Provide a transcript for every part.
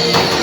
Yes.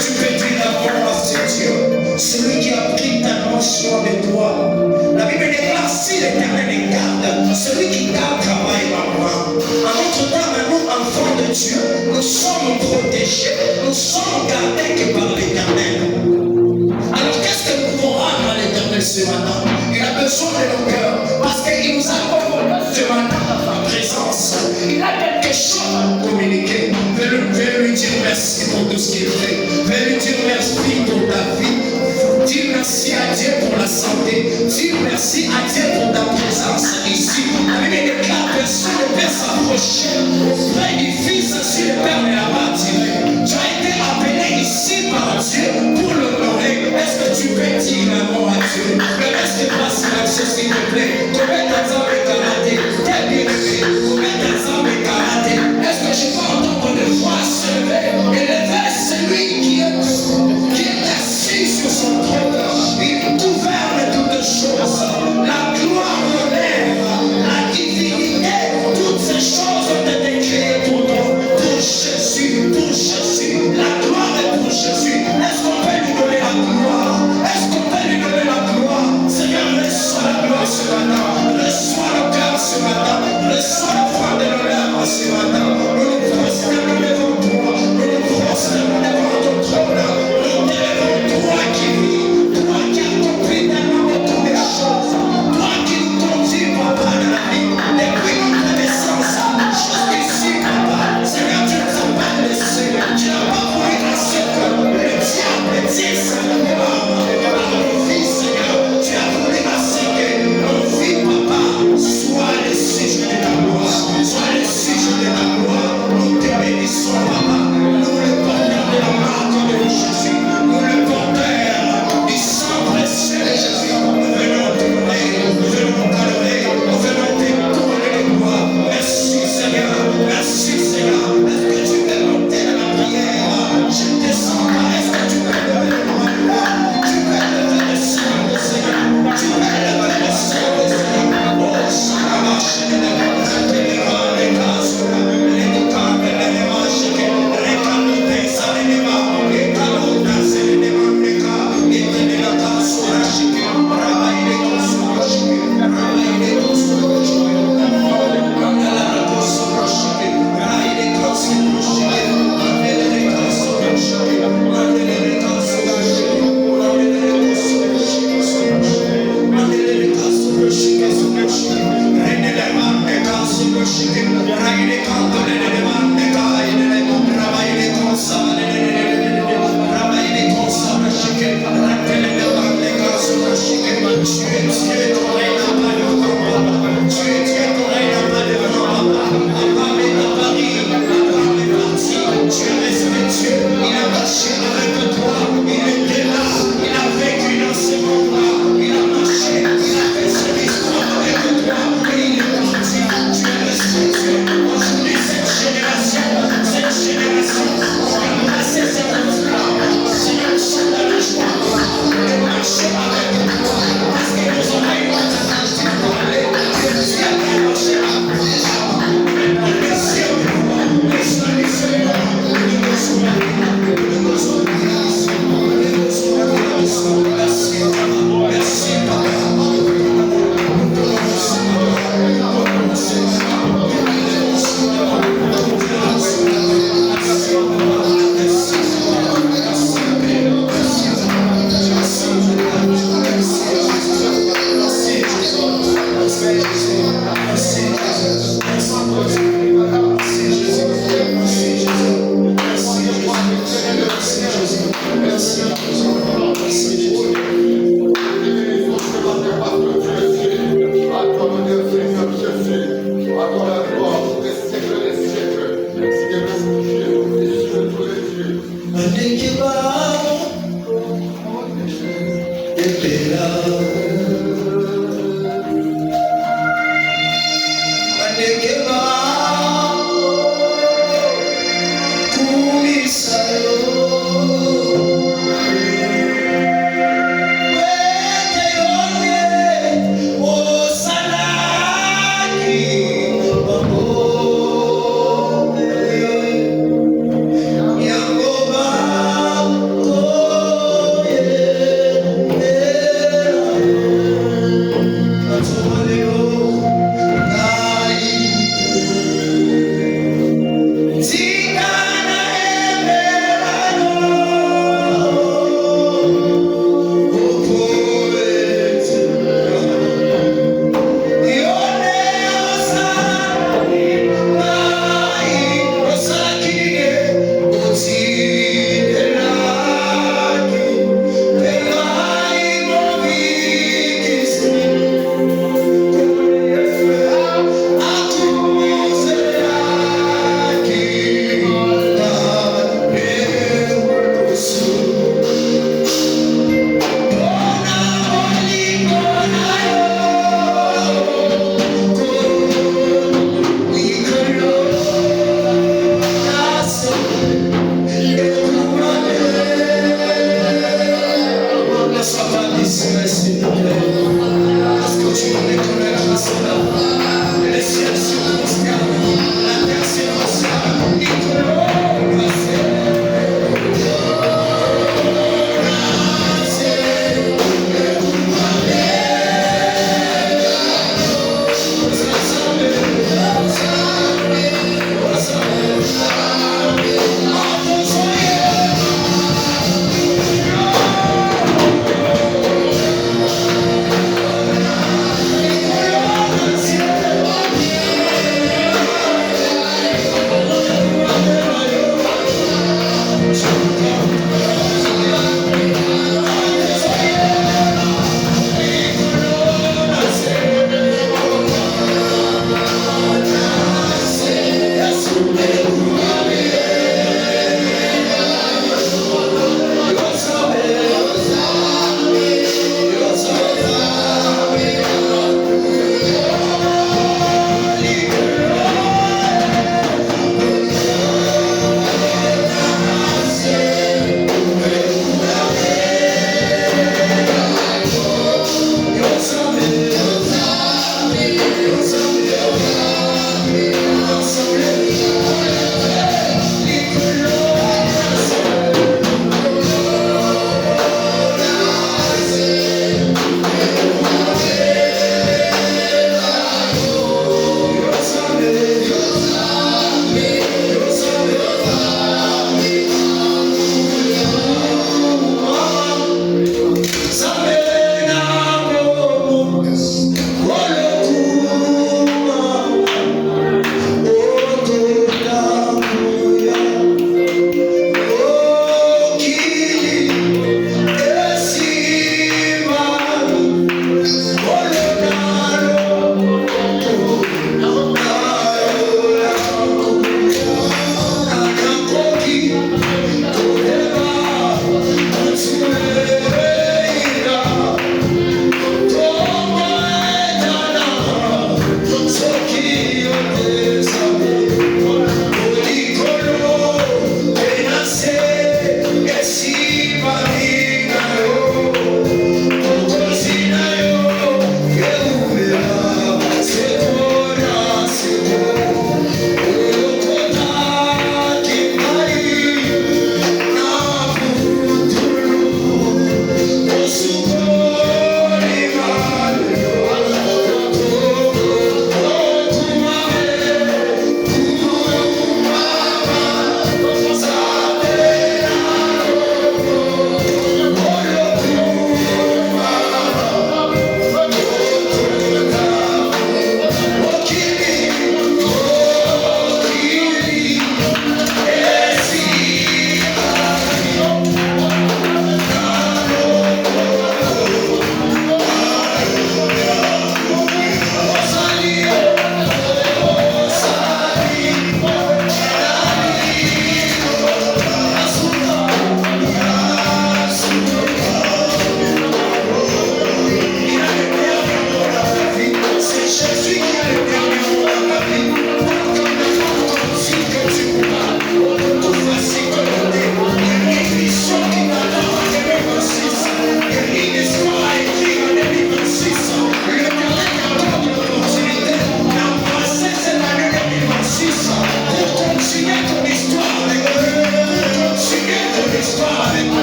tu peux dire d'abord à ce Dieu, celui qui a pris tellement soin de toi. La Bible déclare si l'Éternel les garde, celui qui garde travaille en moi. En notre temps, nous, enfants de Dieu, nous sommes protégés, nous sommes gardés que par l'Éternel. Alors qu'est-ce que nous pouvons rendre à l'Éternel ce matin? Il a besoin de nos cœurs parce qu'il nous a convoqués ce matin dans sa présence. Il a quelque chose à communiquer. Veux lui dire merci pour tout ce qu'il fait. Veux lui dire merci pour ta vie. Dis merci à Dieu pour la santé. Dis merci à Dieu pour ta présence ici. La Bible déclare que si le Père s'approchait auprès du Fils, si le Père ne l'a pas tiré. Tu as été appelé ici par Dieu pour l'honorer. Est-ce que tu peux dire un mot à Dieu? Laisse-le passer l'action s'il te plaît. Combien d'enfants de karaté? T'es bien aimé. Combien d'enfants de karaté? Est-ce que je peux entendre une voix se lever et lever celui qui est assis sur son trône? Il gouverne toutes choses. La gloire, l'honneur, la divinité, toutes ces choses ont été créées pour nous. Pour Jésus, pour Jésus. La gloire est pour Jésus. Est-ce qu'on peut lui donner la gloire? Est-ce qu'on peut lui donner la gloire? Seigneur, reçois la gloire ce matin. Reçois le cœur ce matin. Reçois la foi de l'honneur ce matin. Nous nous prosternons devant toi. Nous nous prosternons devant ton trône. Nous t'élèvons, toi qui vis. Toi qui as compris tellement de toutes les choses. Toi qui nous conduis, papa, de la vie. Depuis notre naissance jusqu'ici, papa. Seigneur, tu nous as pas laissé. Tu n'as pas voulu laisser que le diable dise nos vies, Seigneur. Tu as voulu laisser que nos vies, papa, soient les sujets de ta gloire. Soient les sujets de ta gloire. Nous te bénissons, papa. Nous le porteurs de la marque de Jésus. Nous le porteurs du sang précieux de Jésus. Nous venons t'honorer, nous venons t'adorer, nous venons te couronner de gloire. Merci, Seigneur. Merci, Seigneur. Est-ce que tu peux monter dans la prière? Je ne te sens pas. Est-ce que tu peux lever le bras de moi? Tu peux lever le sang de Seigneur. Tu peux lever le sang de Seigneur. Oh, ça va marcher de la main. Les mains, les cases, les cannes, les manches, les cannes, les salles, les mains, les cannes, les mains, les cas, et les cases, sur la chique, travailler les cons sur la chique, travailler les cons sur la chique, mandala la cons sur la chique, travailler les cons sur la chique, mandala les cons sur la chique, mandala les cons sur la chique, mandala les cons sur la chique, mandala les cons sur la chique, sur la chique, rende les mains, les cons sur la chique, travailler les cantos, les mains, les cailles, travailler les cons sur la travailler les cons sur la chique, rende les mains, les cons sur la chique, tu es Dieu, ton règne n'a pas de combat, tu es Dieu, ton règne n'a pas de combat, papa est dans Paris, papa est parti, tu es respectueux, il a marché avec toi, il était là, il a vécu dans ce monde-là, il a marché, il a fait son histoire avec toi, et il est parti, tu es respectueux. Aujourd'hui, cette génération, on va passer cette route-là, Seigneur, sont dans le choix, de marcher avec toi, parce que nos oreilles ont entendu parler, que tu as bien marché avec toi. Merci à vous, merci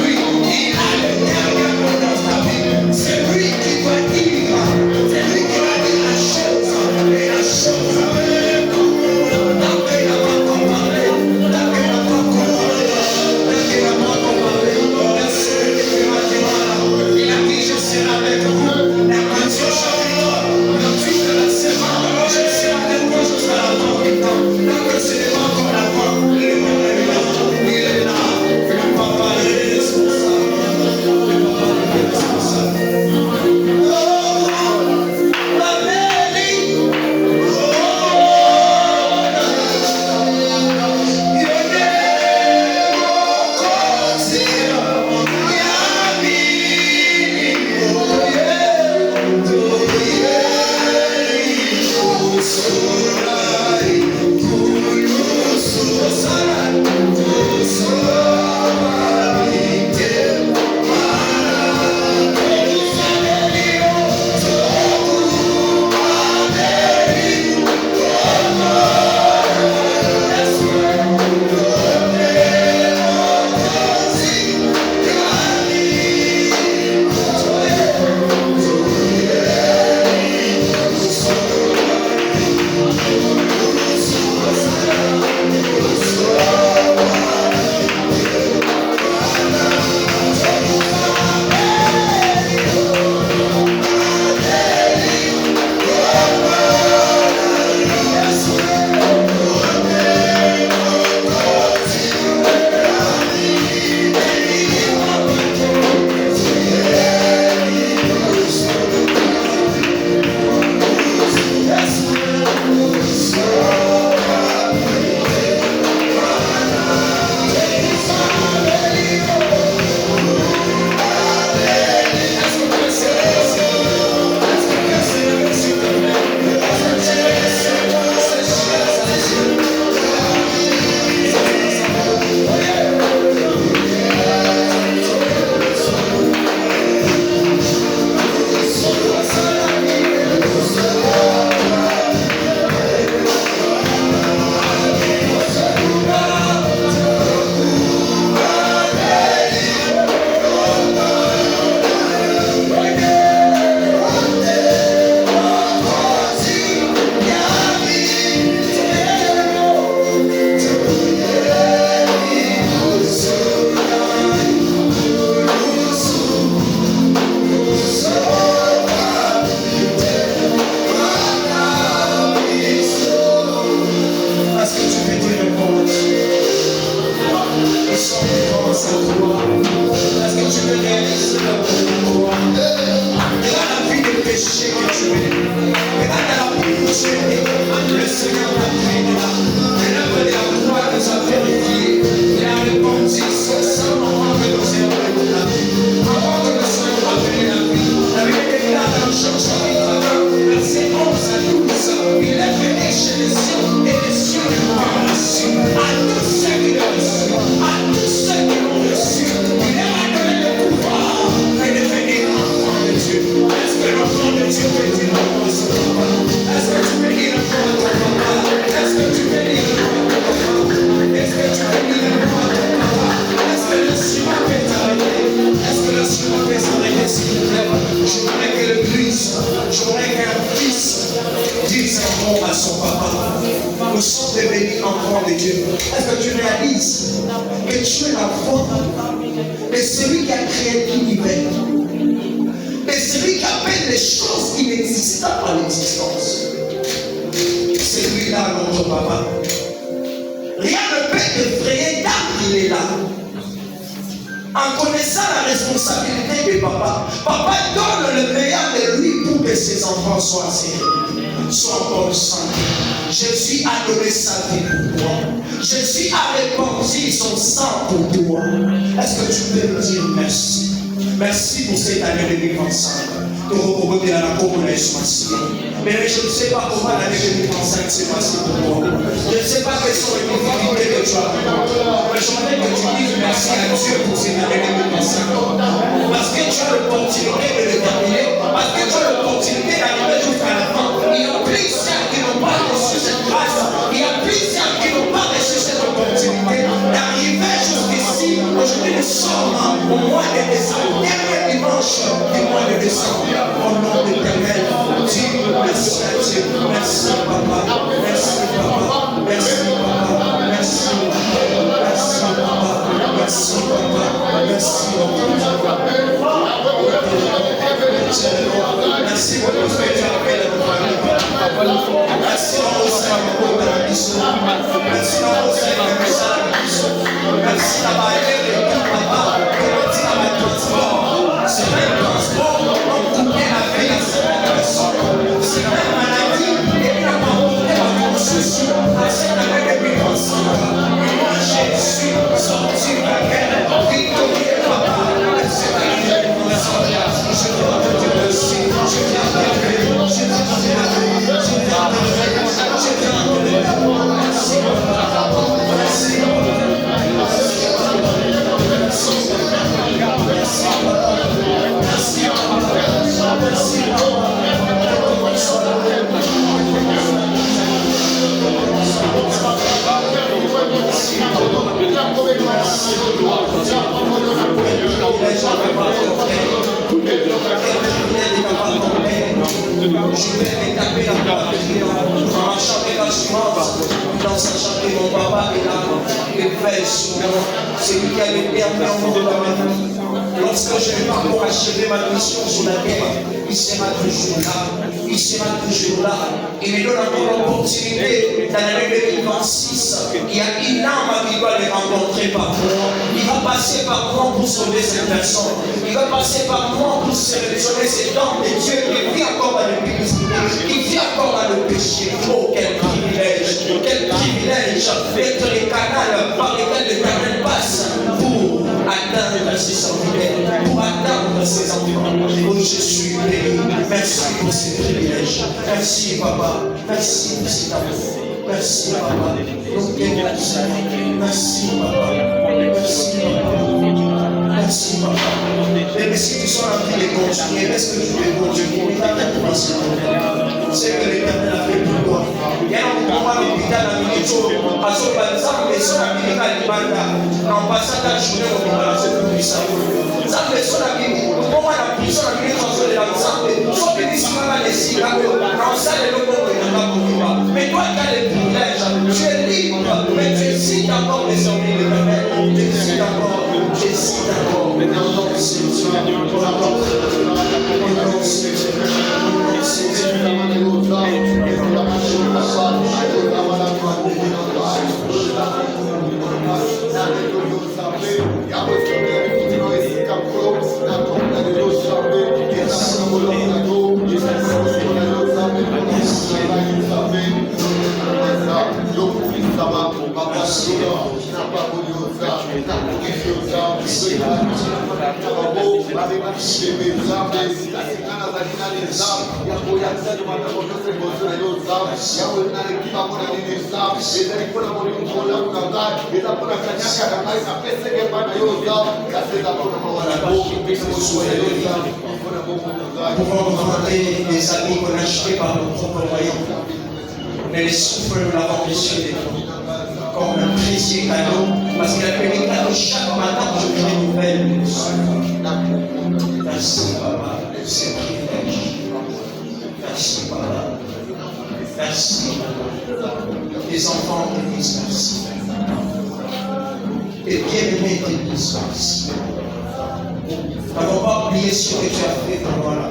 lui. Il a le dernier mot dans ta vie. C'est lui qui va dire. C'est lui qui va dire la chose. Et la chose. Tant qu'il n'a pas comparé. Tant qu'il n'a pas comparé. Tant qu'il n'a pas comparé. La seule qui va dire. Il a dit je serai avec vous. La mansion chapitre. Le fils de la semaine. Je serai avec vous jusqu'à la fin du temps. Tant que ce n'est pas encore la fin. Il est là. Il est là. Le papa est responsable. Le papa est responsable. En connaissant la responsabilité de papa, papa donne le meilleur de lui pour que ses enfants soient serrés, soient comme sang. Jésus a donné sa vie pour toi. Jésus a répandu son sang pour toi. Est-ce que tu peux me dire merci? Merci pour cette année 2025. Mais je ne sais pas comment l'année 2025 s'est passée pour moi. Je ne sais pas quelles sont les difficultés que tu as. Mais je voudrais que tu dises merci à Dieu pour cette année 2025. Parce que tu as l'opportunité de le terminer. Parce que tu as l'opportunité d'arriver jusqu'à la fin. Il y a plusieurs qui n'ont pas reçu cette grâce. Il y a plusieurs qui n'ont pas reçu cette opportunité d'arriver jusqu'ici. Aujourd'hui, nous sommes au mois de décembre, dernier dimanche du mois de décembre, au nom de l'Éternel. Dieu, merci à Dieu. Merci papa. Merci papa. Merci papa. Merci papa. Merci papa. Merci papa. Merci pour tout ce que tu as fait dans notre famille. Merci pour tout ce que tu as fait dans la mission. Merci pour tout ce que tu as fait dans la mission. Merci d'avoir aidé le papa. Merci d'avoir transport. C'est même transport. On coupait la vie à cette personne. C'est même maladie. Et puis on a porté la construction à cette année depuis ensemble. Et moi, Jésus, sorti de la guerre, victorieux, papa. C'est la vie de mon assemblée. Je te remercie. Je te remercie. Je te remercie. Je te remercie. Je te remercie. Merci, papa. Merci, je vais taper la porte en chanter la suivante, dans sachant que mon papa est là, il fait souvent, c'est lui qui a le dernier mot de ma vie. Lorsque je vais pour achever ma mission sur la terre, il sera toujours là. Il sera toujours là. Il me donne encore l'opportunité dans l'année 2026. Il y a une âme qui doit les rencontrer par moi. Il va passer par moi pour sauver cette personne. Il va passer par moi pour sélectionner cet homme de Dieu qui vit encore dans le péché. Qui vit encore dans le péché. Oh, quel privilège d'être le canal par lequel l'Éternel passe pour atteindre ses serviteurs, pour atteindre ses enfants. Oh, je suis béni. Merci pour ces privilèges. Merci, papa. Merci pour cet amour. Merci, papa. Merci, papa. Merci, papa. Merci, papa. Mais si tu sois en train de continuer, est-ce que tu peux continuer? C'est que l'Éternel a fait pour toi. Il y a un moment à l'hôpital à Minito, à son banzam, et son ami à Libanda, en passant la journée au préparation du salut. Ça fait son ami, au moment à la prison, à Minito, sur les banzam, son béni s'en va laisser, dans ça, les locaux, il n'y a pas pour toi. Mais toi, tu as les privilèges, tu es libre, mais tu cites encore les hommes de l'Éternel, tu cites encore, tu cites encore. Non, c'est Dieu, pouvons vanter des habits qu'on a achetés par nos propres moyens. Mais les souffles, nous l'avons reçu des fois, comme un précieux cadeau, parce qu'il a fait des cadeaux chaque matin pour je une nouvelle. Merci, papa, c'est un privilège. Merci, papa. Merci, papa. Les enfants te disent merci. Et bien-aimés te disent merci. Nous n'avons pas oublié ce que tu as fait pour moi là.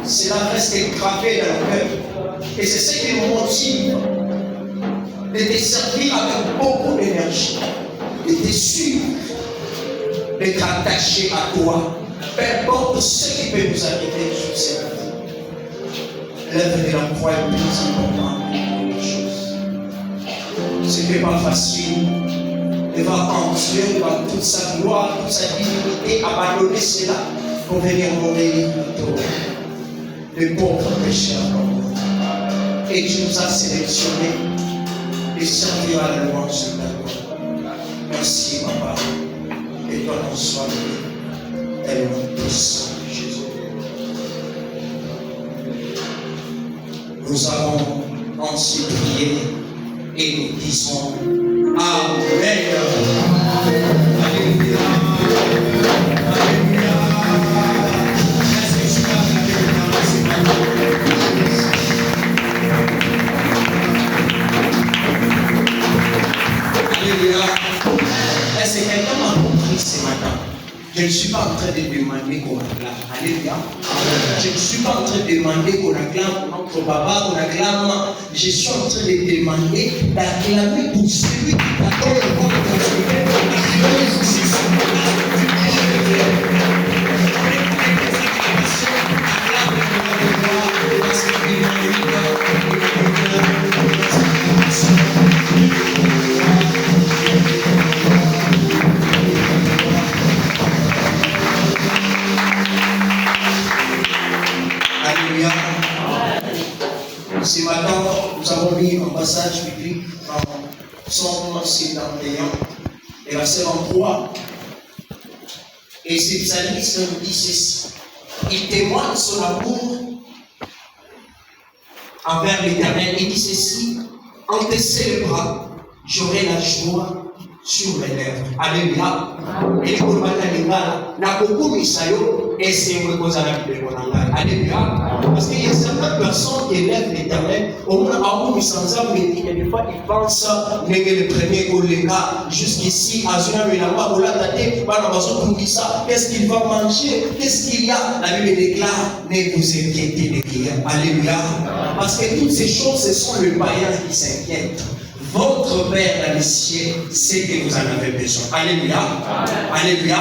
Cela reste gravé dans le cœur. Et c'est ce qui nous motive de te servir avec beaucoup d'énergie, de te suivre, d'être attaché à toi. Peu importe ce qui peut nous arriver sur cette vie. L'œuvre de la croix est plus importante que les choses. Ce n'est pas facile. Il va en Dieu, dans toute sa gloire, toute sa dignité, abandonner cela pour venir mourir pour toi. Le pauvre pécheur comme nous. Et tu nous as sélectionnés et servir à la louange de ta gloire. Merci, papa. Et toi, nous sois béni. Et nous tous, Jésus. Nous avons ainsi prié et nous disons Amen. Alléluia. Je ne suis pas en train de demander qu'on acclame. Alléluia. Je ne suis pas en train de demander qu'on acclame notre papa, qu'on acclame. Je suis en train de demander d'acclamer pour celui qui t'attend le bon Alléluia. Ce matin, nous avons lu un passage biblique en Psaume 71 et verset 23. Et ce psalmiste nous dit ceci. Il témoigne son amour envers l'Éternel. Il dit ceci. En te célébrant, j'aurai la joie sur mes lèvres. Alléluia. Et pour la misayo et c'est alléluia. Parce qu'il y a certaines personnes qui élèvent l'Éternel. Au moins, avant des fois, ils pensent le premier au légat jusqu'ici, à qu'est-ce qu'il va manger, qu'est-ce qu'il y a. La Bible déclare, ne vous inquiétez de rien. Alléluia. Parce que toutes ces choses, ce sont les païens qui s'inquiètent. Votre Père dans les cieux sait que vous en avez besoin. Alléluia. Alléluia.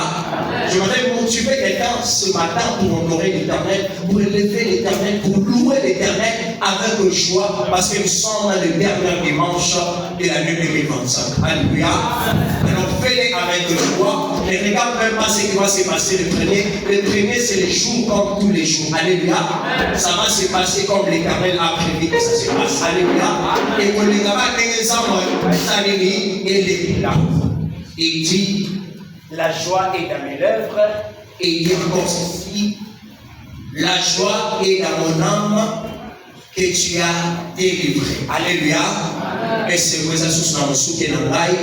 Je voudrais motiver quelqu'un ce matin pour honorer l'Éternel, pour élever l'Éternel, pour louer l'Éternel avec joie, parce que nous sommes dans le dernier dimanche de l'année 2025. Alléluia. Alors faites-le avec joie. Ne regarde même pas ce qui va se passer le premier. Le premier, c'est les jours comme tous les jours. Alléluia. Ça va se passer comme l'Éternel a prévu que ça se passe. Alléluia. Et pour les gamins, il dit, la joie est dans mes lèvres, et il dit encore ceci, la joie est dans mon âme que tu as délivré. Alléluia. Et c'est pour ça que nous sommes soutenus dans l'aïe,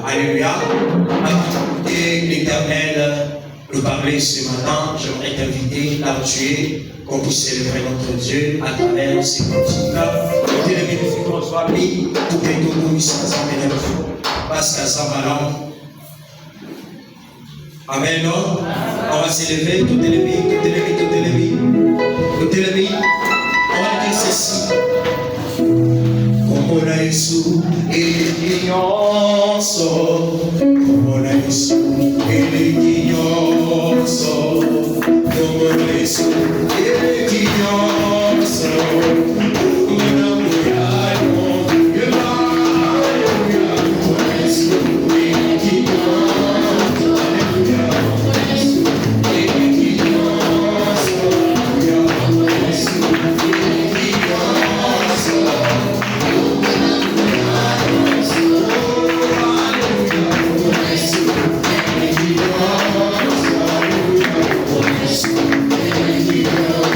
alléluia. Et l'Éternel nous parlait ce matin. J'aimerais t'inviter là où tu es, qu'on puisse célébrer notre Dieu à travers ces cantiques. Pour que nous puissions parce qu'à ça, amen. On va s'élever, tout ennemi. On va dire ceci. Como na Yesu, ele kinyoso. Como na Yesu, ele kinyoso. Como na Yesu, ele kinyoso. Thank you.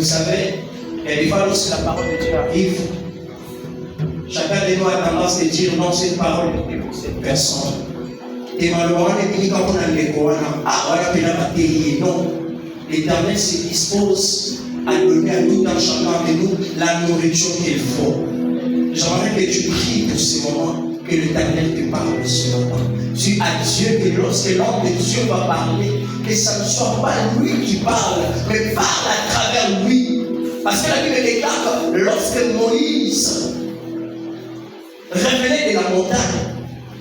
vous savez, il y a des fois lorsque la parole de Dieu arrive, chacun de nous a tendance à dire non, cette parole est pour cette personne. Et malheureusement, non. L'Éternel se dispose à donner à tout un chacun de nous la nourriture qu'il faut. J'aimerais que tu pries pour ce moment, que l'Éternel te parle ce matin. Tu as Dieu, que lorsque l'homme de Dieu va parler, que ça ne soit pas lui qui parle, mais parle à travers lui. Parce que la Bible déclare que lorsque Moïse revenait de la montagne,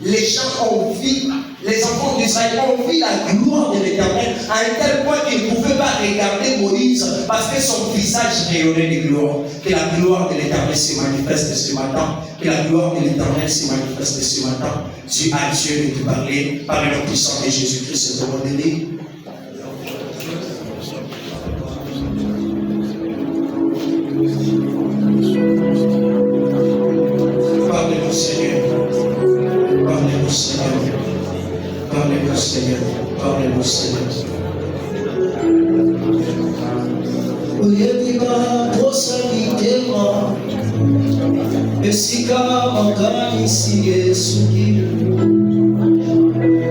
les gens ont vu, les enfants d'Israël ont vu la gloire de l'Éternel à un tel point qu'ils ne pouvaient pas regarder Moïse parce que son visage rayonnait de gloire. Que la gloire de l'Éternel se manifeste ce matin. Que la gloire de l'Éternel se manifeste ce matin. Tu as Dieu de te parler par le nom puissant de Jésus-Christ, ce moment donné. Parlez-nous, Seigneur. Parlez-nous, Seigneur. Parlez-nous, Seigneur. Parlez-nous, Seigneur. Oyebiba posalitema esika makanisi Yesuki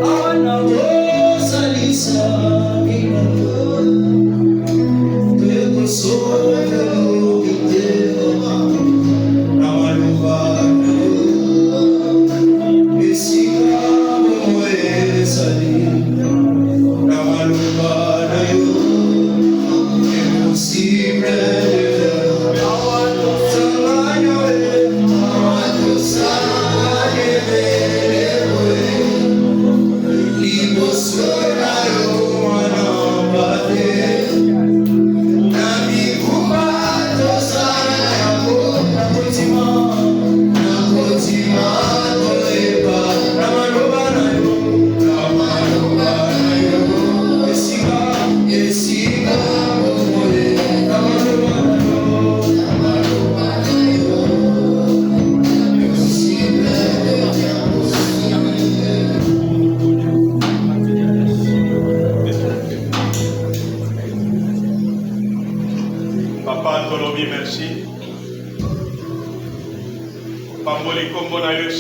ana osalisa ina tekosofe itema na maluba esika moesali na maluba na yo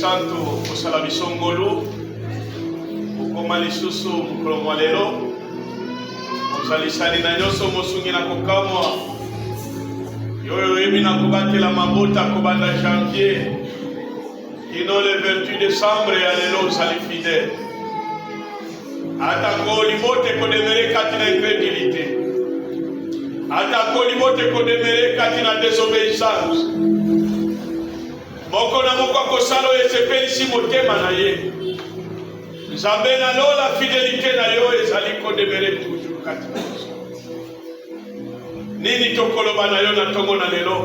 santo kusala bisongolo ukoma lisusu mukolo mwa lelo ozalisani na nyonso mosungi na kokamwa yoyo oyebi na kobatela mabota kobanda janvier kino le 28 décembre ya lelo ozali fidèle atako libote kodemere kati na incrédulité atako libote kodemere kati na désobéissance moko na moko akosala oyo esepelisi motema na ye nzambe nalola fidélité na yo ezali kodemere toujours kati na biso nini tokoloba na yo na ntongo na lelo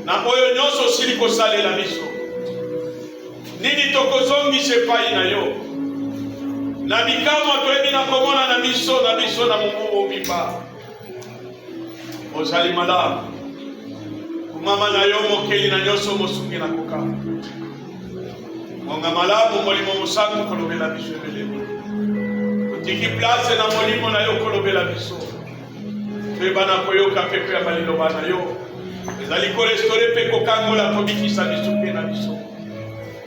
na oyo nyonso osili kosalela biso nini tokozongisa epai na yo na bikamwa toyebi na komona na biso na mobu mobimba ozali malamu mama na yo mokeli na nyonso mosungi na kokama monga malamu molimo mosantu kolobela biso ebelemi otiki place na molimo na yo kolobela biso toyeba na koyoka mpepe ya baliloba na yo ezali korestore mpe kokangola kobikisa biso mpe na biso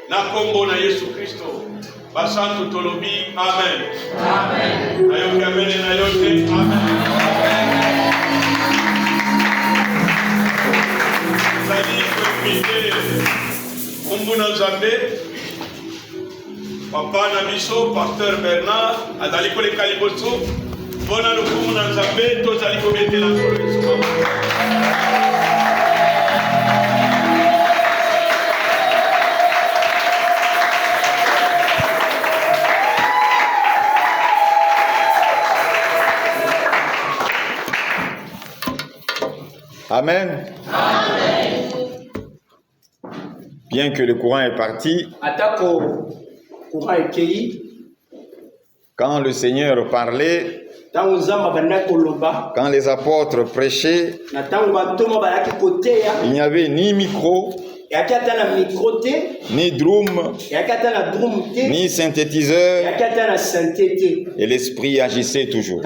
na kombo na Yesu Kristo basantu tolobi amen nayoki amene na yo te amen. Zali kwepite kumbuna Nzambe papa na biso pasteur Bernard azali koleka liboso mpona lokumu na Nzambe tozali kobetela nkolo biso Amen. Amen. Bien que le courant est parti, quand le Seigneur parlait, quand les apôtres prêchaient, il n'y avait ni micro, ni drum, ni synthétiseur, et l'esprit agissait toujours.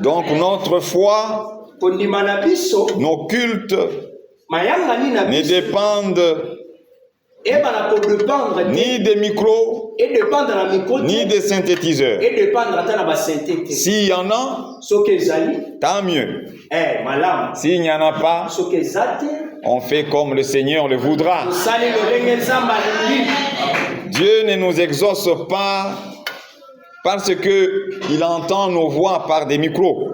Donc notre foi, nos cultes ne dépendent ni des micros, ni des synthétiseurs. S'il y en a, tant mieux. S'il n'y en a pas, on fait comme le Seigneur le voudra. Dieu ne nous exauce pas parce qu'il entend nos voix par des micros.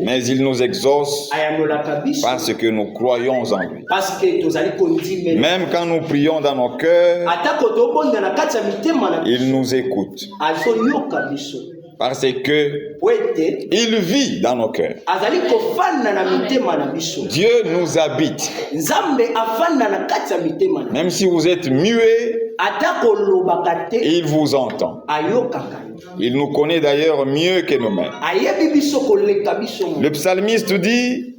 Mais il nous exauce parce que nous croyons en lui. Même quand nous prions dans nos cœurs, il nous écoute. Parce que il vit dans nos cœurs. Dieu nous habite. Même si vous êtes muet, il vous entend. Il nous connaît d'ailleurs mieux que nous-mêmes. Le psalmiste dit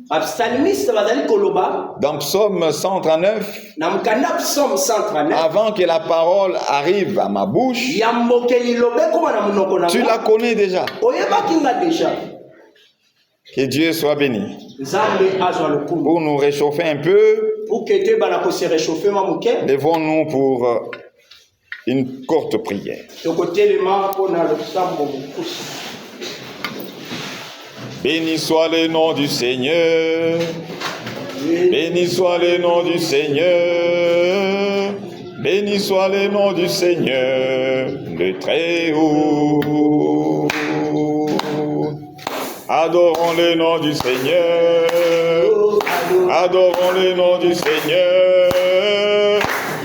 dans Psaume 139, avant que la parole arrive à ma bouche, tu la connais déjà. Que Dieu soit béni. Pour nous réchauffer un peu, levons-nous pour une courte prière. Béni soit le nom du Seigneur. Béni soit le nom du Seigneur. Béni soit le nom du Seigneur, le Très-Haut. Adorons le nom du Seigneur. Adorons le nom du Seigneur.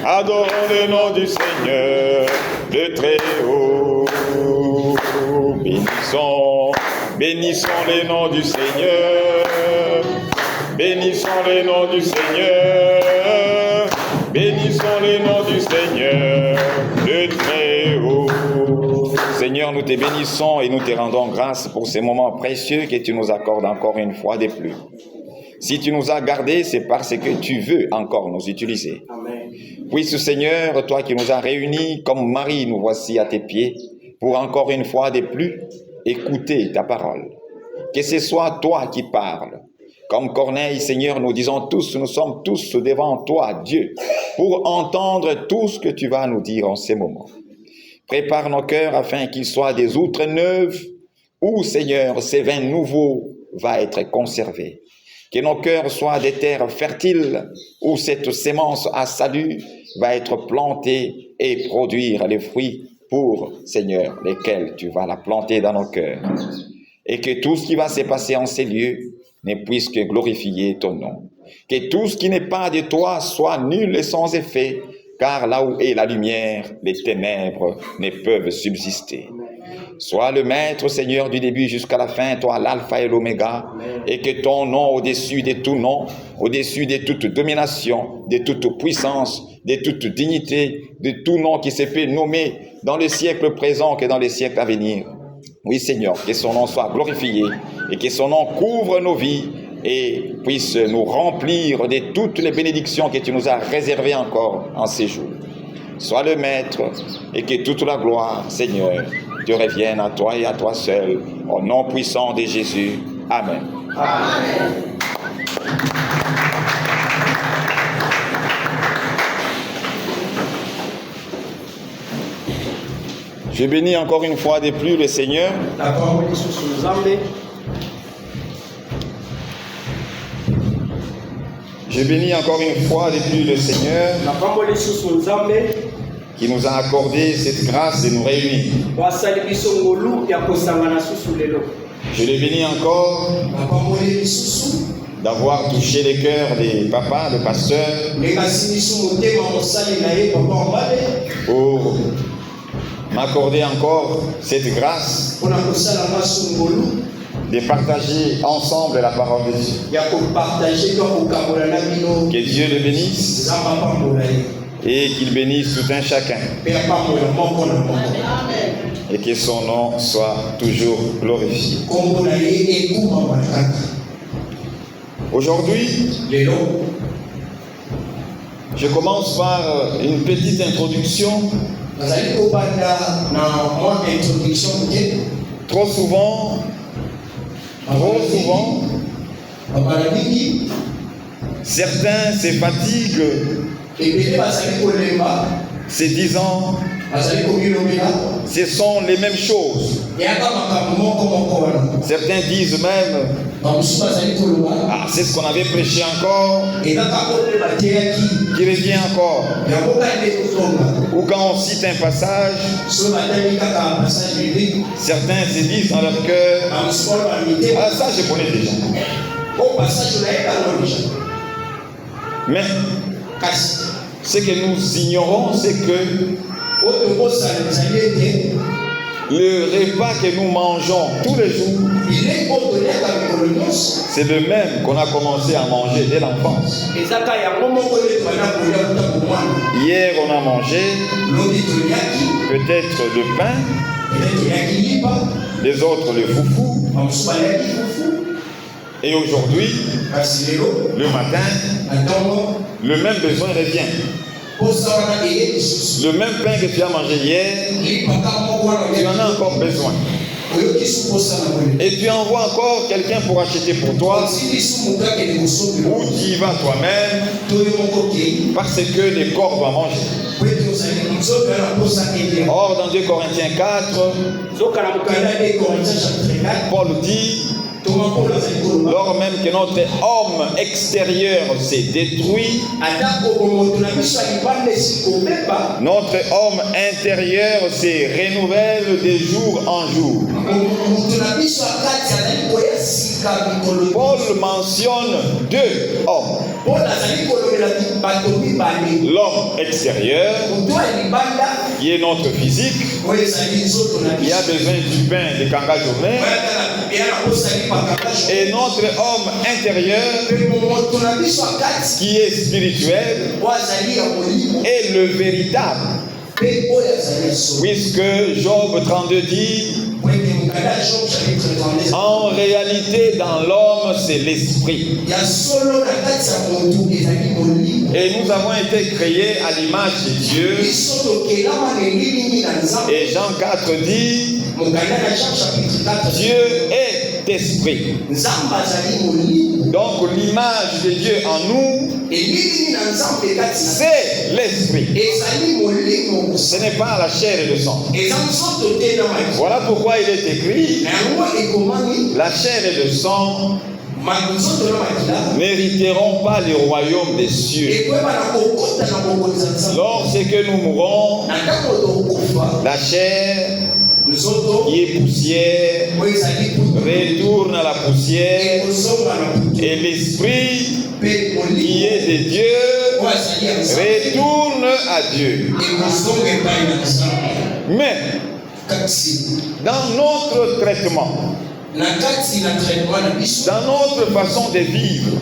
Adorons le nom du Seigneur, le Très-Haut. Bénissons le nom du Seigneur. Bénissons le nom du Seigneur. Bénissons le nom du Seigneur, le Très-Haut. Seigneur, nous te bénissons et nous te rendons grâce pour ces moments précieux que tu nous accordes encore une fois de plus. Si tu nous as gardés, c'est parce que tu veux encore nous utiliser. Amen. Puisse, Seigneur, toi qui nous as réunis comme Marie, nous voici à tes pieds pour encore une fois de plus écouter ta parole. Que ce soit toi qui parles. Comme Corneille, Seigneur, nous disons tous, nous sommes tous devant toi, Dieu, pour entendre tout ce que tu vas nous dire en ces moments. Prépare nos cœurs afin qu'ils soient des outres neuves où, Seigneur, ces vins nouveaux vont être conservés. Que nos cœurs soient des terres fertiles où cette sémence à salut va être plantée et produire les fruits pour, Seigneur, lesquels tu vas la planter dans nos cœurs. Et que tout ce qui va se passer en ces lieux ne puisse que glorifier ton nom. Que tout ce qui n'est pas de toi soit nul et sans effet, car là où est la lumière, les ténèbres ne peuvent subsister. Sois le maître, Seigneur, du début jusqu'à la fin, toi l'alpha et l'oméga, et que ton nom au-dessus de tout nom, au-dessus de toute domination, de toute puissance, de toute dignité, de tout nom qui s'est fait nommer dans le siècle présent que dans les siècles à venir. Oui, Seigneur, que son nom soit glorifié et que son nom couvre nos vies et puisse nous remplir de toutes les bénédictions que tu nous as réservées encore en ces jours. Sois le maître et que toute la gloire, Seigneur, te revienne à toi et à toi seul, au nom puissant de Jésus. Amen. Amen. Je bénis encore une fois de plus le Seigneur. Je bénis encore une fois de plus le Seigneur qui nous a accordé cette grâce de nous réunir. Je le bénis encore d'avoir touché les cœurs des papas, le pasteur, pour m'accorder encore cette grâce de partager ensemble la parole de Dieu. Que Dieu le bénisse et qu'il bénisse tout un chacun. Et que son nom soit toujours glorifié. Aujourd'hui, je commence par une petite introduction. Trop souvent, certains se fatiguent, se disant, ce sont les mêmes choses. Certains disent même, ah, c'est ce qu'on avait prêché encore, qui revient encore. Ou quand on cite un passage, certains se disent dans leur cœur, ah, ça je connais déjà. Mais ce que nous ignorons, c'est que le repas que nous mangeons tous les jours, c'est le même qu'on a commencé à manger dès l'enfance. Hier, on a mangé peut-être le pain, les autres le foufou. Et aujourd'hui, le matin, le même besoin revient. Le même pain que tu as mangé hier, tu en as encore besoin. Et tu envoies encore quelqu'un pour acheter pour toi, ou tu y vas toi-même, parce que le corps doit manger. Or, dans 2 Corinthiens 4, Paul dit, lors même que notre homme extérieur s'est détruit, notre homme intérieur se renouvelle de jour en jour. Paul mentionne 2 hommes. L'homme extérieur, qui est notre physique, qui a besoin du pain de Kanga journée, et notre homme intérieur, qui est spirituel, est le véritable. Puisque Job 32 dit, en réalité, dans l'homme, c'est l'esprit. Et nous avons été créés à l'image de Dieu. Et Jean 4 dit, Dieu est esprit. Donc l'image de Dieu en nous, c'est l'esprit. Ce n'est pas la chair et le sang. Voilà pourquoi il est écrit, la chair et le sang n'hériteront pas le royaume des cieux. Lorsque nous mourrons, la chair qui est poussière retourne à la poussière, et l'esprit qui est de Dieu retourne à Dieu. Mais dans notre traitement, dans notre façon de vivre,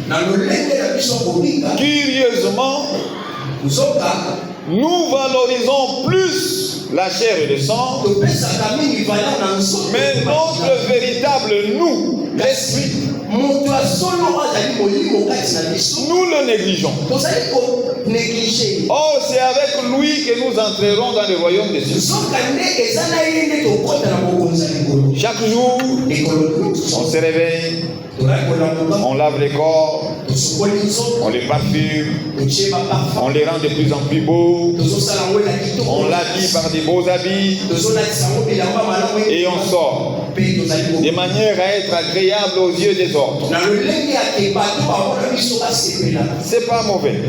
curieusement, nous valorisons plus la chair et le sang, mais notre véritable nous, l'esprit, nous le négligeons. Or, c'est avec lui que nous entrerons dans le royaume des cieux. Chaque jour, on se réveille, on lave les corps, on les parfume, on les rend de plus en plus beaux, on l'habille par des beaux habits, et on sort de manière à être agréable aux yeux des autres. C'est pas mauvais.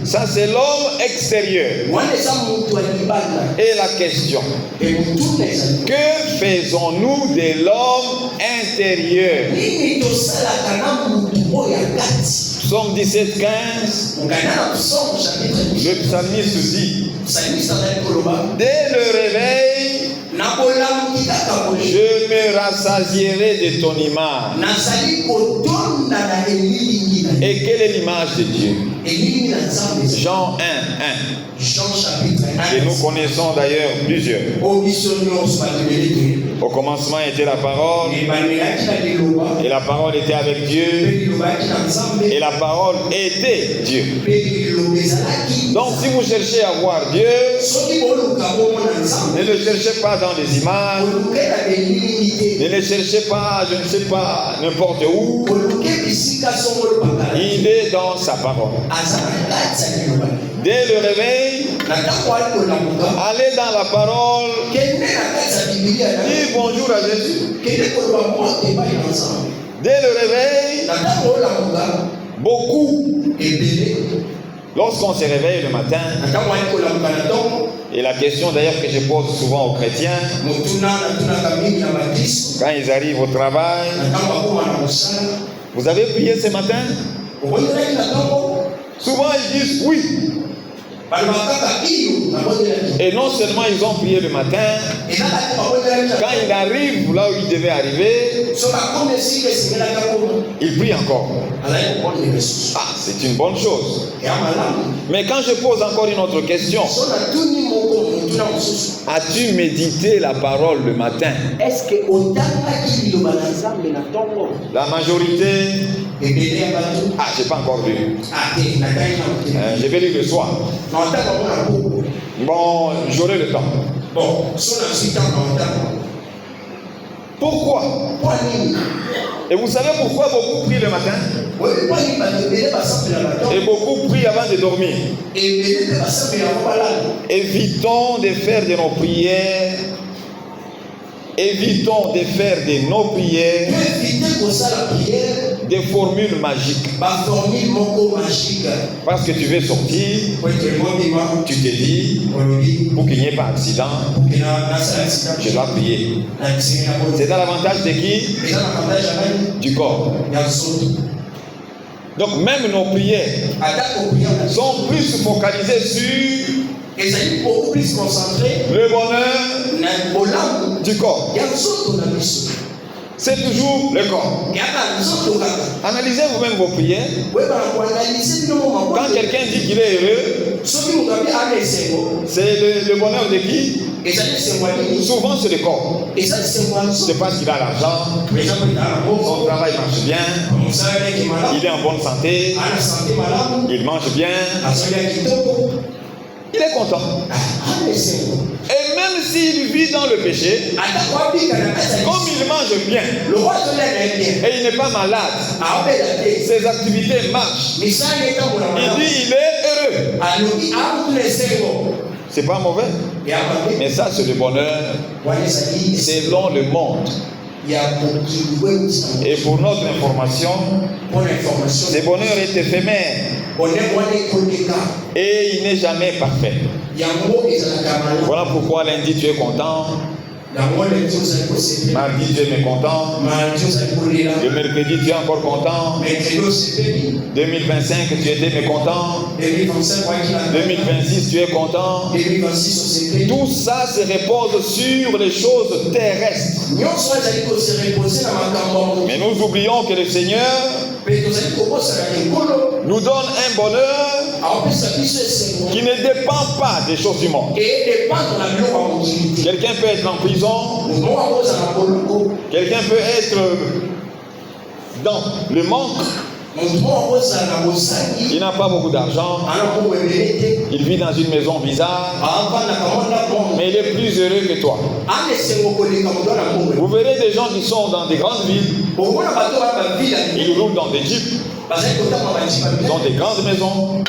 Ça, c'est l'homme extérieur. Et la question, que faisons-nous de l'homme intérieur? Psaume 17, 15, le psalmiste dit, dès le réveil, Je me rassasierai de ton image. Et quelle est l'image de Dieu? Jean 1, 1. Jean chapitre 1. Et nous connaissons d'ailleurs plusieurs. Au commencement était la parole. Et la parole était avec Dieu. Et la parole était Dieu. Donc si vous cherchez à voir Dieu, ne le cherchez pas dans les images. Ne le cherchez pas, je ne sais pas, n'importe où. Il est dans sa parole. Dès le réveil, allez dans la parole. Dis bonjour à Jésus. Dès le réveil, beaucoup, lorsqu'on se réveille le matin, et la question d'ailleurs que je pose souvent aux chrétiens, quand ils arrivent au travail, vous avez prié ce matin? Souvent ils disent oui. Et non seulement ils ont prié le matin, quand il arrive là où il devait arriver, il prie encore. Ah, c'est une bonne chose. Mais quand je pose encore une autre question, as-tu médité la parole le matin? La majorité, ah, j'ai pas encore lu. Je vais lire le soir. Bon, j'aurai le temps. Pourquoi? Et vous savez pourquoi beaucoup prient le matin? Et beaucoup prient avant de dormir. Évitons de faire de nos prières. Évitons de faire de nos prières des formules magiques. Parce que tu veux sortir, tu te dis, pour qu'il n'y ait pas d'accident, je dois prier. C'est dans l'avantage de qui? Du corps. Donc même nos prières sont plus focalisées sur le bonheur du corps. C'est toujours le corps. Analysez vous-même vos prières. Quand quelqu'un dit qu'il est heureux, c'est le bonheur de qui? Souvent c'est le corps. C'est parce qu'il a l'argent, son travail marche bien, il est en bonne santé, il mange bien, il est content. Et même s'il vit dans le péché, comme il mange bien et il n'est pas malade, ses activités marchent. Il dit il est heureux. C'est pas mauvais. Mais ça c'est le bonheur selon le monde. Et pour notre information, ce bonheur est éphémère. Et il n'est jamais parfait. Voilà pourquoi lundi tu es content, mardi tu es mécontent, le mercredi tu es encore content, 2025 tu étais mécontent, 2026 tu es content. Tout ça se repose sur les choses terrestres. Mais nous oublions que le Seigneur nous donne un bonheur qui ne dépend pas des choses du monde. Quelqu'un peut être en prison, quelqu'un peut être dans le manque, il n'a pas beaucoup d'argent, il vit dans une maison bizarre, mais il est plus heureux que toi. Vous verrez des gens qui sont dans des grandes villes, ils roulent dans des jeeps, ils ont des grandes maisons,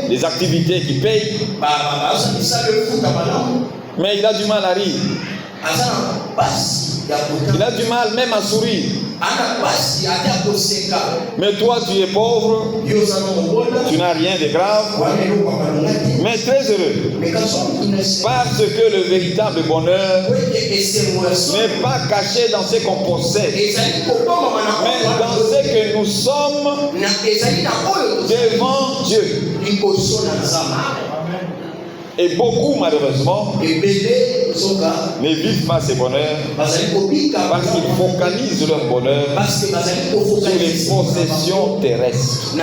des activités qui payent, mais il a du mal à rire. Il a du mal même à sourire. Mais toi tu es pauvre, tu n'as rien de grave, mais très heureux. Parce que le véritable bonheur n'est pas caché dans ce qu'on possède, mais dans ce que nous sommes devant Dieu. Et beaucoup, malheureusement, ne vivent pas ce bonheur parce qu'ils focalisent leur bonheur sur les possessions terrestres.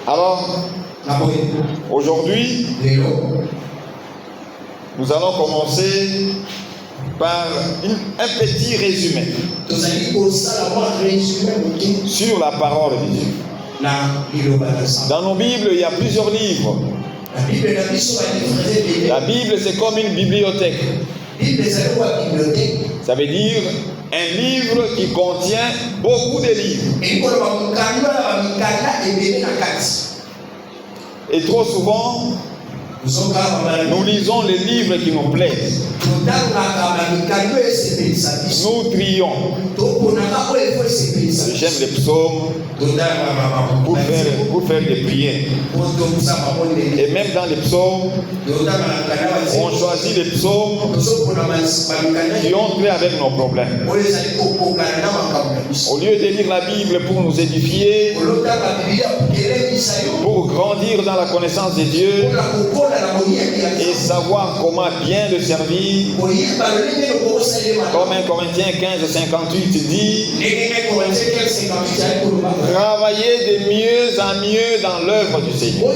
Alors, aujourd'hui, nous allons commencer par un petit résumé sur la parole de Dieu. Dans nos Bibles, il y a plusieurs livres. La Bible, c'est comme une bibliothèque. Ça veut dire un livre qui contient beaucoup de livres. Et trop souvent, nous lisons les livres qui nous plaisent. Nous trions. J'aime les psaumes pour faire des prières. Et même dans les psaumes, on choisit les psaumes qui ont trait avec nos problèmes. Au lieu de lire la Bible pour nous édifier, pour grandir dans la connaissance de Dieu et savoir comment bien le servir, comme 1 Corinthiens 15:58 dit, travailler de mieux en mieux dans l'œuvre du Seigneur.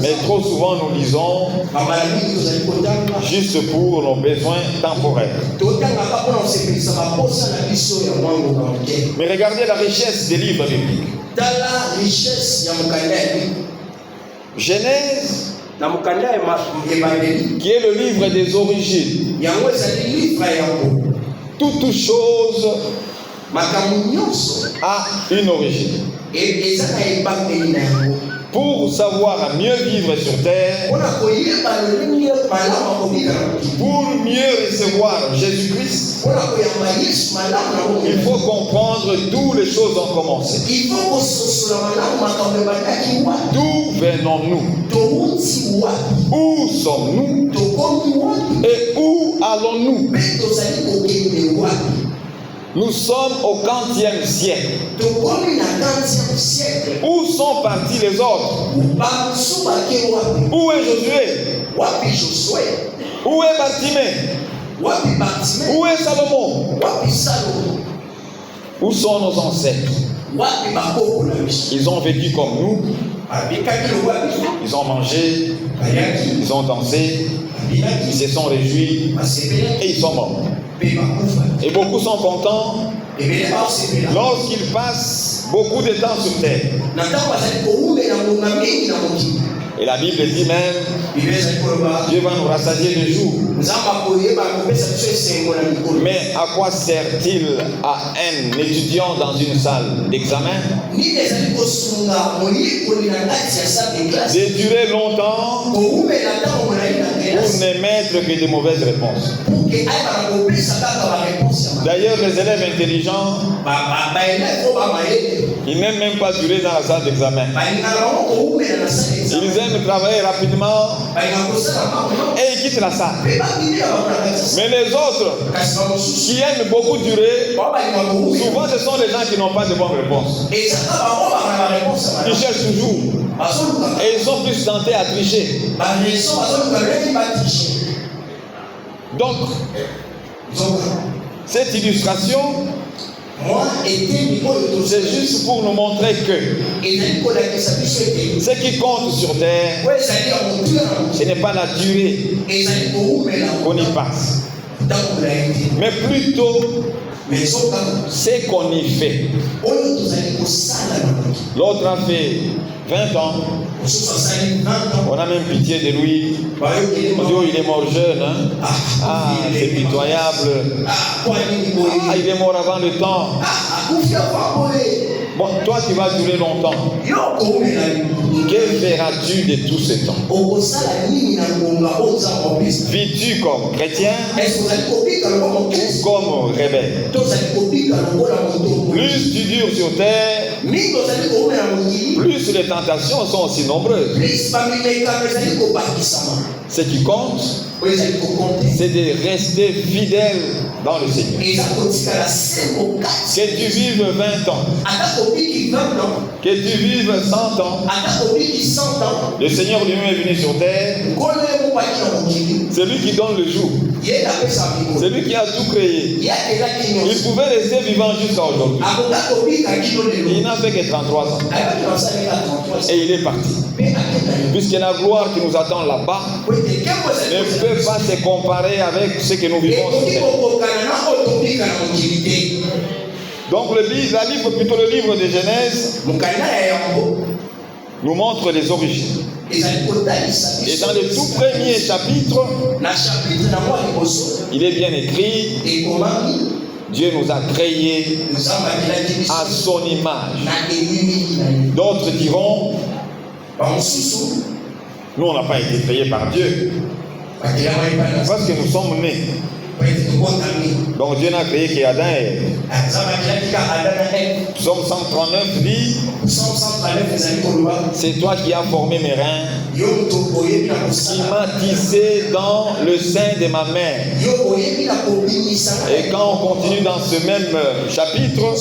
Mais trop souvent nous lisons juste pour nos besoins temporaires. Mais regardez la richesse des livres bibliques. Genèse, qui est le livre des origines. Toute chose a une origine. Pour savoir mieux vivre sur terre, pour mieux recevoir Jésus-Christ, il faut comprendre d'où les choses ont commencé. D'où venons-nous? Où sommes-nous? Et où allons-nous? Nous sommes au 40e siècle. Où sont partis les autres? Où est Josué? Où est Bartimée? Où est Salomon? Où sont nos ancêtres? Ils ont vécu comme nous. Ils ont mangé. Ils ont dansé. Ils se sont réjouis. Et ils sont morts. Et beaucoup sont contents lorsqu'ils passent beaucoup de temps sur terre. Et la Bible dit même, Dieu va nous rassasier de jours. Mais à quoi sert-il à un étudiant dans une salle d'examen de durer longtemps pour n'émettre que de mauvaises réponses? D'ailleurs, les élèves intelligents, ils n'aiment même pas durer dans la salle d'examen. Ils aiment travailler rapidement et ils quittent la salle. Mais les autres qui aiment beaucoup durer, souvent ce sont les gens qui n'ont pas de bonnes réponses. Ils cherchent toujours. Et ils sont plus tentés à tricher. Donc, cette illustration, c'est juste pour nous montrer que ce qui compte sur terre, ce n'est pas la durée qu'on y passe, mais plutôt ce qu'on y fait. L'autre a fait 20 ans. On a même pitié de lui. On dit, oh, il est mort jeune. Hein? Ah, c'est pitoyable. Ah, il est mort avant le temps. Bon, toi, tu vas durer longtemps. Que feras-tu de tout ce temps? Vis-tu comme chrétien ou comme rebelle? Plus tu dures sur terre, plus les tentations sont aussi nombreuses. Ce qui compte, c'est de rester fidèle dans le Seigneur. Que tu vives 20 ans, que tu vives 100 ans, le Seigneur lui-même est venu sur terre. C'est lui qui donne le jour. C'est lui qui a tout créé. Il pouvait rester vivant jusqu'à aujourd'hui. Il n'a fait que 33 ans. Et il est parti. Puisque la gloire qui nous attend là-bas ne peut pas se comparer avec ce que nous vivons sur terre. Donc le livre de Genèse nous montre les origines. Et dans le tout premier chapitre, il est bien écrit, Dieu nous a créés à son image. D'autres diront, nous on n'a pas été créés par Dieu, parce que nous sommes nés. Donc Dieu n'a créé qu'Adam et Ève. Psaume 139 dit, c'est toi qui as formé mes reins, qui m'as tissé dans le sein de ma mère. Et quand on continue dans ce même chapitre,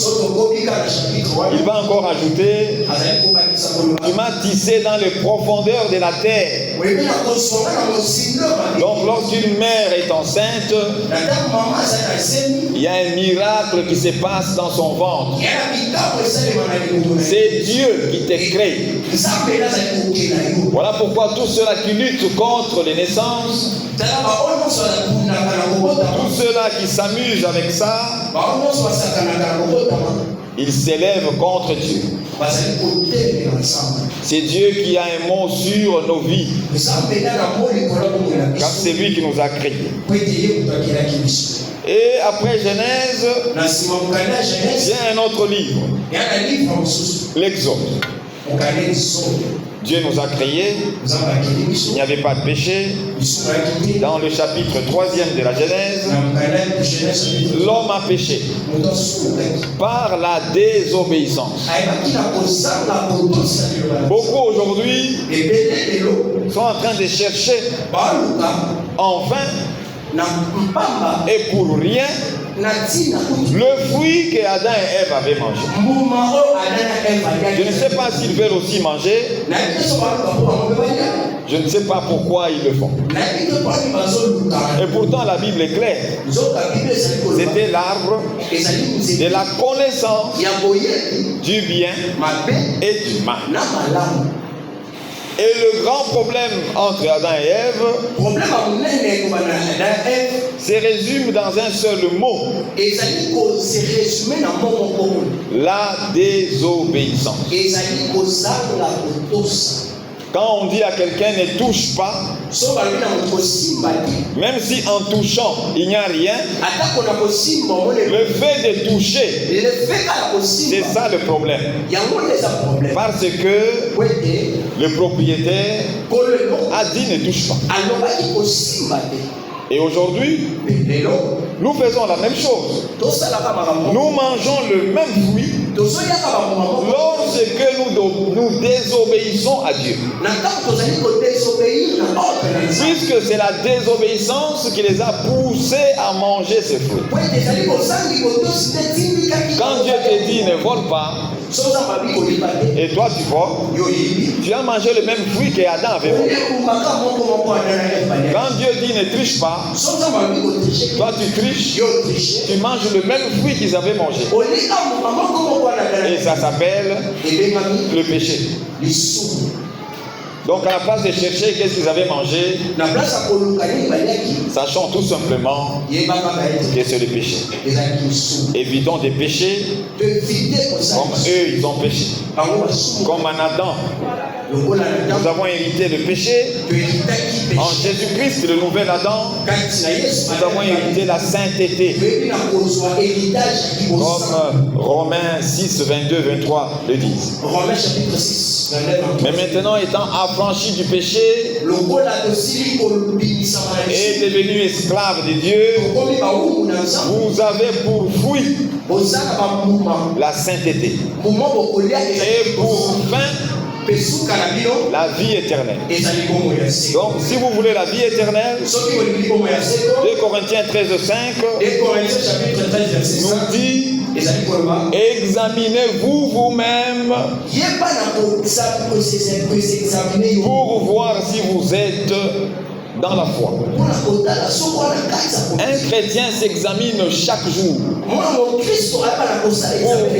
il va encore ajouter, tu m'as tissé dans les profondeurs de la terre. Donc lorsqu'une mère est enceinte, il y a un miracle qui se passe dans son ventre. C'est Dieu qui t'a créé. Voilà pourquoi tous ceux-là qui luttent contre les naissances, tous ceux-là qui s'amusent avec ça, ils s'élèvent contre Dieu. C'est Dieu qui a un mot sur nos vies, car c'est lui qui nous a créés. Et après Genèse, il y a un autre livre, l'Exode. Dieu nous a créés, il n'y avait pas de péché. Dans le chapitre 3e de la Genèse, l'homme a péché par la désobéissance. Beaucoup aujourd'hui sont en train de chercher en vain et pour rien le fruit que Adam et Ève avaient mangé. Je ne sais pas s'ils veulent aussi manger. Je ne sais pas pourquoi ils le font. Et pourtant la Bible est claire. C'était l'arbre de la connaissance du bien et du mal. Et le grand problème entre Adam et Ève se résume dans un seul mot: la désobéissance. Quand on dit à quelqu'un ne touche pas, même si en touchant il n'y a rien, le fait de toucher, c'est ça le problème. Parce que le propriétaire a dit ne touche pas. Et aujourd'hui, nous faisons la même chose. Nous mangeons le même fruit lorsque nous désobéissons à Dieu. Puisque c'est la désobéissance qui les a poussés à manger ces fruits. Quand Dieu te dit ne vole pas, et toi tu voles, tu as mangé le même fruit qu'Adam avait volé. Quand Dieu dit ne triche pas, toi tu triches, tu manges le même fruit qu'ils avaient mangé. Et ça s'appelle le péché. Donc à la place de chercher qu'est-ce qu'ils avaient mangé, sachant tout simplement que c'est le péché. Évitons des péchés comme eux ils ont péché. Comme en Adam. Nous avons hérité le péché. En Jésus-Christ, le nouvel Adam, nous avons hérité la sainteté. Comme Romains 6, 22, 23 le disent. Romains chapitre 6, 29. Mais maintenant, étant affranchi du péché et devenu esclave de Dieu, vous avez pour fruit la sainteté et pour fin la vie éternelle. Donc, si vous voulez la vie éternelle, 2 Corinthiens 13, 5 nous dit: examinez-vous vous-même pour voir si vous êtes dans la foi. Un chrétien s'examine chaque jour pour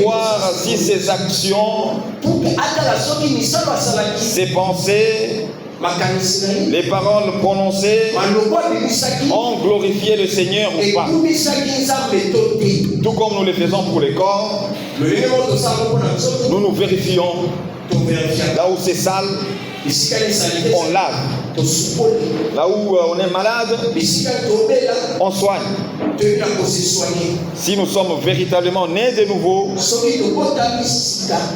voir si ses actions, ses pensées, les paroles prononcées ont glorifié le Seigneur ou pas. Tout comme nous le faisons pour les corps, nous nous vérifions. Là où c'est sale, on lave. Là où on est malade, on soigne. Si nous sommes véritablement nés de nouveau,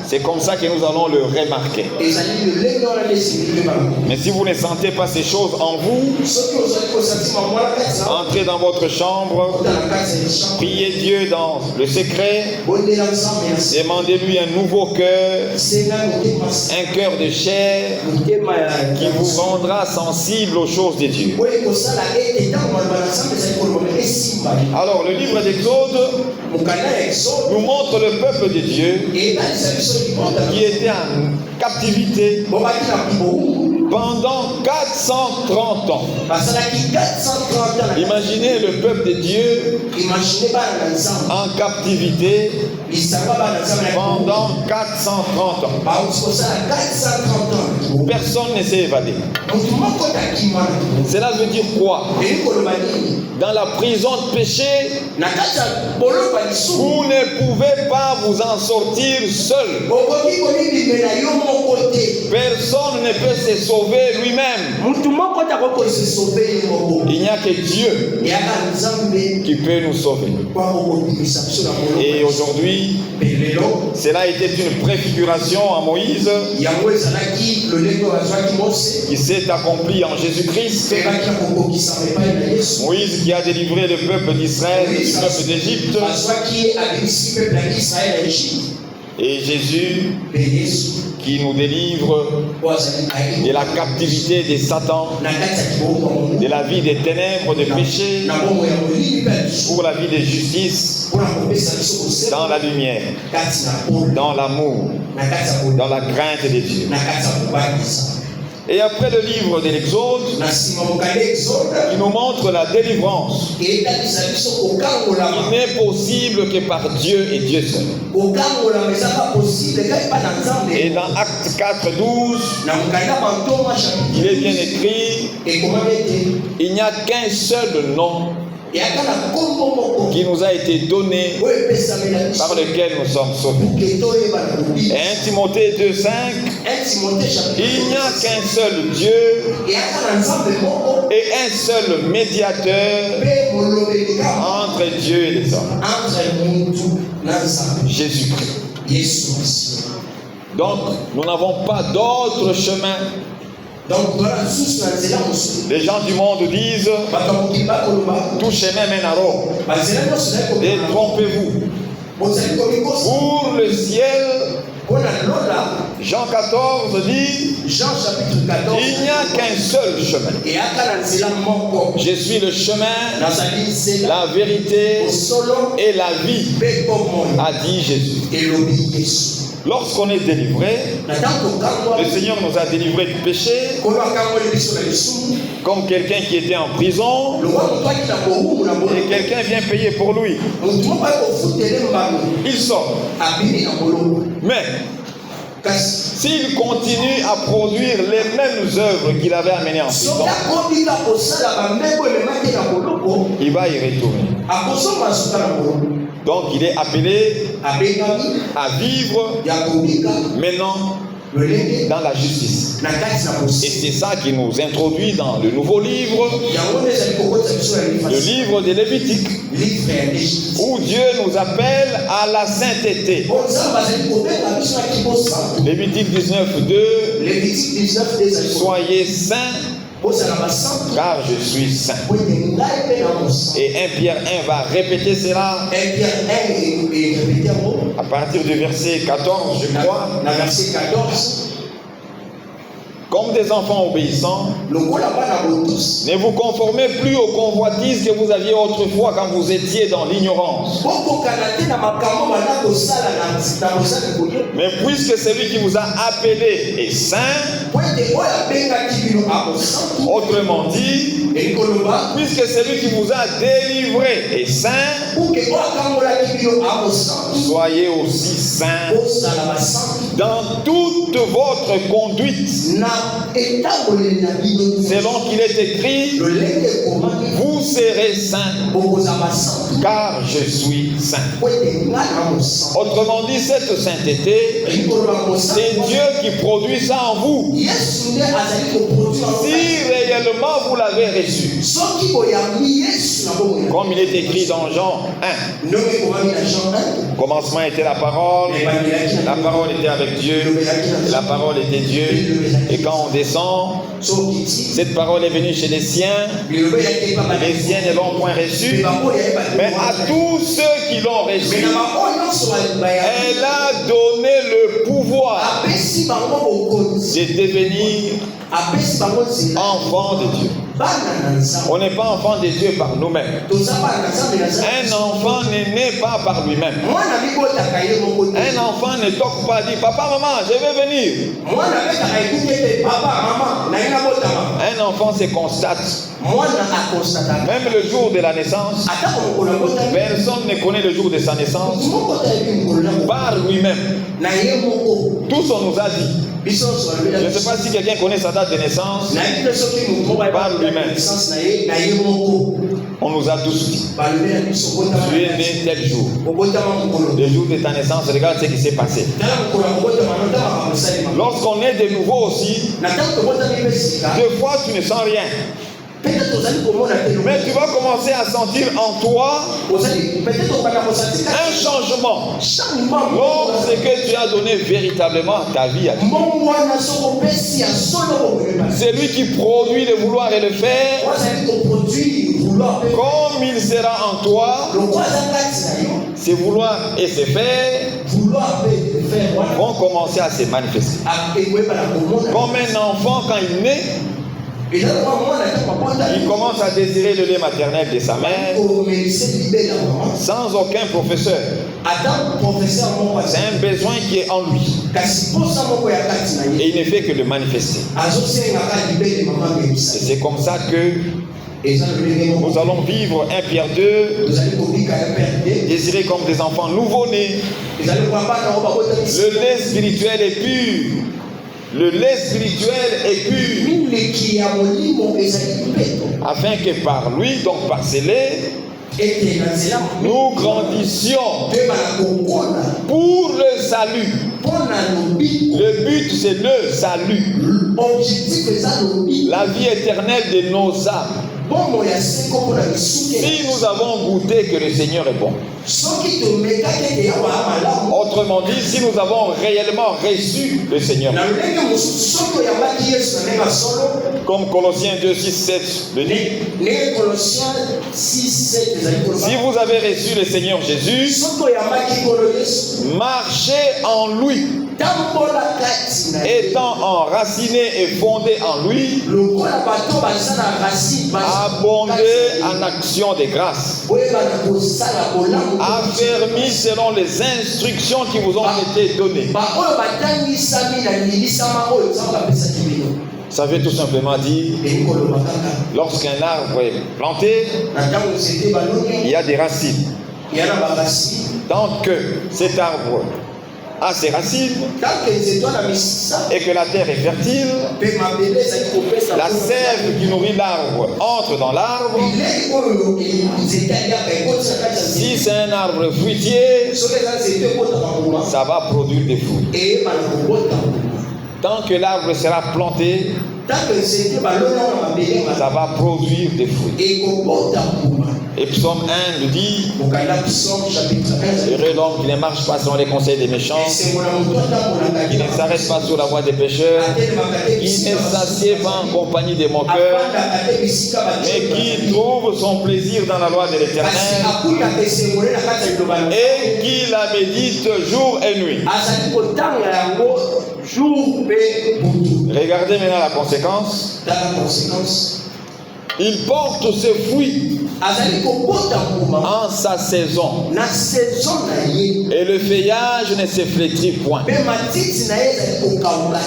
c'est comme ça que nous allons le remarquer. Mais si vous ne sentez pas ces choses en vous, entrez dans votre chambre, priez Dieu dans le secret, demandez-lui un nouveau cœur, un cœur de chair qui vous rendra sensible aux choses de Dieu. Alors, le livre d'Exode nous montre le peuple de Dieu qui était en captivité pendant 430 ans. Imaginez le peuple de Dieu en captivité pendant 430 ans. Personne ne s'est évadé. Cela veut dire quoi? Dans la prison de péché, vous ne pouvez pas vous en sortir seul. Personne ne peut se sauver lui-même. Il n'y a que Dieu qui peut nous sauver. Et aujourd'hui, cela était une préfiguration à Moïse qui s'est accomplie en Jésus-Christ. Moïse qui a délivré le peuple d'Israël du peuple d'Égypte. Et Jésus qui nous délivre de la captivité de Satan, de la vie des ténèbres, des péchés, pour la vie de justice, dans la lumière, dans l'amour, dans la crainte de Dieu. Et après le livre de l'Exode, qui nous montre la délivrance, il n'est possible que par Dieu et Dieu seul. Et dans Actes 4, 12, il est bien écrit: il n'y a qu'un seul nom qui nous a été donné, par lequel nous sommes sauvés. Et 1 Timothée 2, 5, il n'y a qu'un seul Dieu et un seul médiateur entre Dieu et les hommes, Jésus-Christ. Donc, nous n'avons pas d'autre chemin. Les gens du monde disent: tout chemin mène à Rome. Détrompez-vous. Pour le ciel, Jean 14 dit: il n'y a qu'un seul chemin. Je suis le chemin, la vérité et la vie, a dit Jésus. Lorsqu'on est délivré, le Seigneur nous a délivrés du péché, comme quelqu'un qui était en prison, et quelqu'un vient payer pour lui. Il sort. Mais s'il continue à produire les mêmes œuvres qu'il avait amenées en prison, il va y retourner. Donc il est appelé à vivre maintenant dans la justice. Et c'est ça qui nous introduit dans le nouveau livre, le livre de Lévitique, où Dieu nous appelle à la sainteté. Lévitique 19:2, soyez saints car je suis saint. Et 1 Pierre 1 va répéter cela à partir du verset 14, je crois. Comme des enfants obéissants, ne vous conformez plus aux convoitises que vous aviez autrefois quand vous étiez dans l'ignorance. Mais puisque celui qui vous a appelé est saint, autrement dit, puisque celui qui vous a délivré est saint, soyez aussi saints dans toute votre conduite. Selon qu'il est écrit, vous serez saints, car je suis saint. Autrement dit, cette sainteté, c'est Dieu qui produit ça en vous. Si réellement vous l'avez reçu, comme il est écrit dans Jean 1, au commencement était la parole était avec Dieu, et la parole était Dieu. Et quand on descend, cette parole est venue chez les siens ne l'ont point reçue, mais à tous ceux qui l'ont reçue, elle a donné le pouvoir de devenir enfants de Dieu. On n'est pas enfant de Dieu par nous-mêmes. Un enfant n'est né pas par lui-même. Un enfant ne toque pas, dit papa, maman, je vais venir. Un enfant se constate. Même le jour de la naissance, personne ne connaît le jour de sa naissance par lui-même. Tous on nous a dit. Je ne sais pas si quelqu'un connaît sa date de naissance par lui-même. On nous a tous dit. Tu es né tel jour. Le jour de ta naissance, regarde ce qui s'est passé. Lorsqu'on est de nouveau aussi, des fois tu ne sens rien. Mais tu vas commencer à sentir en toi un changement lorsque tu as donné véritablement ta vie à Dieu. C'est lui qui produit le vouloir et le faire. Comme il sera en toi, ces vouloirs et ces faire vont commencer à se manifester. Comme un enfant quand il naît, il commence à désirer le lait maternel de sa mère sans aucun professeur. C'est un besoin qui est en lui. Et il ne fait que le manifester. Et c'est comme ça que nous allons vivre 1 Pierre 2, désirés comme des enfants nouveau-nés. Le lait spirituel est pur. Le lait spirituel est pur, afin que par lui, donc par ce lait, nous grandissions pour le salut. Le but, c'est le salut. La vie éternelle de nos âmes. Si nous avons goûté que le Seigneur est bon, autrement dit, si nous avons réellement reçu le Seigneur, comme Colossiens 2, 6, 7 le dit, si vous avez reçu le Seigneur Jésus, marchez en lui, étant enraciné et fondé en lui, abondez en action de grâce, affermis selon les instructions qui vous ont été données. Ça veut tout simplement dire, lorsqu'un arbre est planté, il y a des racines. Tant que cet arbre a ses racines et que la terre est fertile, la sève qui nourrit l'arbre entre dans l'arbre. Si c'est un arbre fruitier, ça va produire des fruits. Tant que l'arbre sera planté, tant que c'était balona mabele ça va produire des fruits. et kobota kuma. Et Psaume 1 nous dit, Mokanda Psaume chapitre 1. heureux l'homme qui ne marche pas selon les conseils des méchants, Et c'est mon amour dans qui ne s'arrête pas sur la voie des pécheurs, qui ne s'assied pas en compagnie des moqueurs, mais qui trouve son plaisir dans la loi de l'Éternel et qui la médite jour et nuit. Regardez maintenant la conséquence. Il porte ses fruits en sa saison, et le feuillage ne se flétrit point.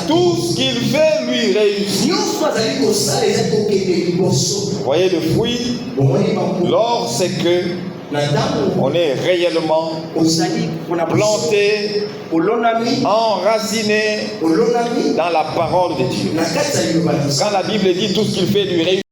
Tout ce qu'il fait lui réussit. Voyez le fruit, lorsque on est réellement planté, enraciné dans la parole de Dieu. Quand la Bible dit tout ce qu'il fait lui réussit,